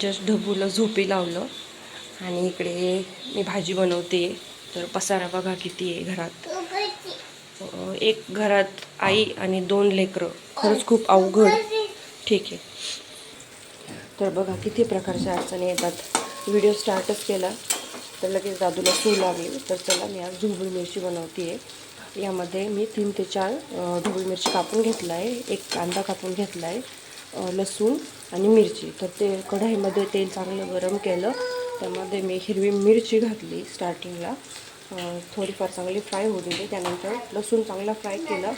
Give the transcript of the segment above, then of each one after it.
Just ढबूला झोपी लावलं आणि इकडे मी भाजी बनवते. तर पसारा बघा किती आहे घरात. एक घरात आई आणि 2 लेकरं, खरंच खूप अवघड. ठीक आहे. तर बघा किती प्रकारच्या अडचणी येतात. व्हिडिओ स्टार्टच केला तर लगेच दादूला सूज लागली. तर चला मी आज ढोबळी मिरची बनवते आहे. यामध्ये मी 3 ते 4 ढोबळी मिरची कापून घेतला आहे, एक कांदा कापून घेतला आहे, लसूण आणि मिरची. तर ते कढईमध्ये तेल चांगलं गरम केलं, त्यामध्ये मी हिरवी मिरची घातली स्टार्टिंगला, थोडीफार चांगली फ्राय होऊ दिली. त्यानंतर लसूण चांगला फ्राय केला,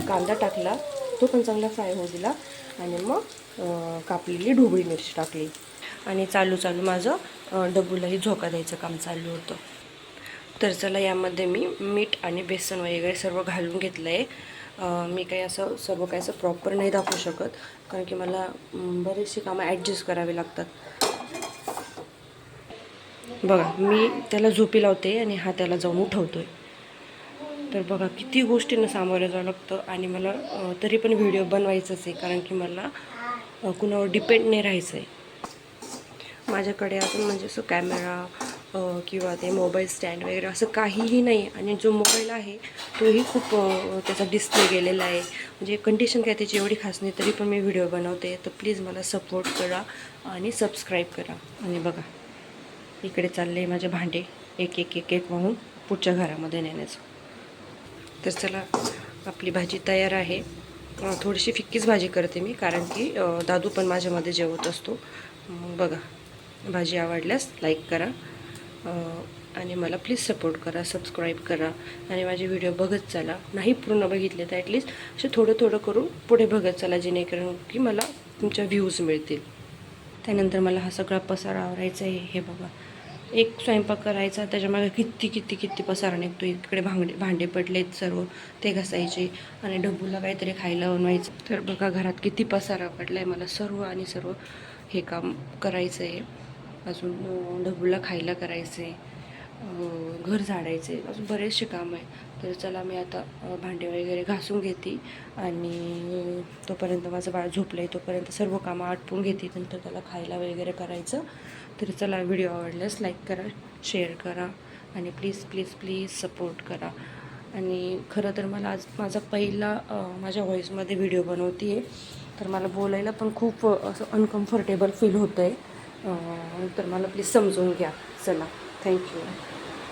कांदा टाकला, तो पण चांगला फ्राय होऊ दिला आणि मग कापलेली ढोबळी मिरची टाकली आणि चालू माझं डबूलाही झोका द्यायचं काम चालू होतं. तर चला यामध्ये मी मीठ आणि बेसन वगैरे सर्व घालून घेतलं आहे. मी काही असं सर्व काही असं प्रॉपर नाही दाखवू शकत, कारण की मला बरेचसे कामं ॲडजस्ट करावे लागतात. बघा मी त्याला झोपी लावते आणि हा त्याला जाऊन उठवतो आहे. तर बघा किती गोष्टींना सामोरं जावं लागतं आणि मला तरी पण व्हिडिओ बनवायचंच आहे, कारण की मला कुणावर डिपेंड नाही राहायचं आहे. माझ्याकडे अजून म्हणजे असं कॅमेरा किंवा ते मोबाईल स्टँड वगैरे असं काहीही नाही. आणि जो मोबाईल आहे तोही खूप त्याचा डिस्प्ले गेलेला आहे. म्हणजे कंडिशन काय त्याची एवढी खास नाही, तरी पण मी व्हिडिओ बनवते. तर प्लीज मला सपोर्ट करा आणि सबस्क्राईब करा. आणि बघा इकडे चालले माझे भांडे एक एक एक एक वाहून पुढच्या घरामध्ये नेण्याचं. तर चला आपली भाजी तयार आहे. थोडीशी फिक्कीच भाजी करते मी, कारण की दादू पण माझ्यामध्ये जेवत असतो. बघा भाजी आवडल्यास लाईक करा आणि मला प्लीज सपोर्ट करा, सबस्क्राईब करा आणि माझे व्हिडिओ बघत चला. नाही पूर्ण बघितले तर ॲटलिस्ट असे थोडं थोडं करून पुढे बघत चला, जेणेकरून की मला तुमच्या व्ह्यूज मिळतील. त्यानंतर मला हा सगळा पसारा आवरायचा आहे. हे बघा एक स्वयंपाक करायचा, त्याच्यामागे किती किती किती पसारा निघतो. इकडे भांडे पडलेत सर्व, ते घासायचे आणि डबूला काहीतरी खायला बनवायचं. तर बघा घरात किती पसारा पडला आहे. मला सर्व हे काम करायचं आहे. अजून डबूला खायला करायचं आहे, घर झाडायचे, अजून बरेचसे काम आहे. तर चला मी आता भांडे वगैरे घासून घेते आणि तोपर्यंत माझं बाळ झोपलं आहे, तोपर्यंत सर्व कामं आटपून घेते. नंतर त्याला खायला वगैरे करायचं. तर चला व्हिडिओ आवडल्यास लाईक करा, शेअर करा आणि प्लीज प्लीज प्लीज सपोर्ट करा. आणि खरं तर मला आज माझा पहिला माझ्या व्हॉईसमध्ये व्हिडिओ बनवते आहे, तर मला बोलायला पण खूप असं अनकम्फर्टेबल फील होतं आहे. तर मला प्लीज समजून घ्या. चला थँक्यू.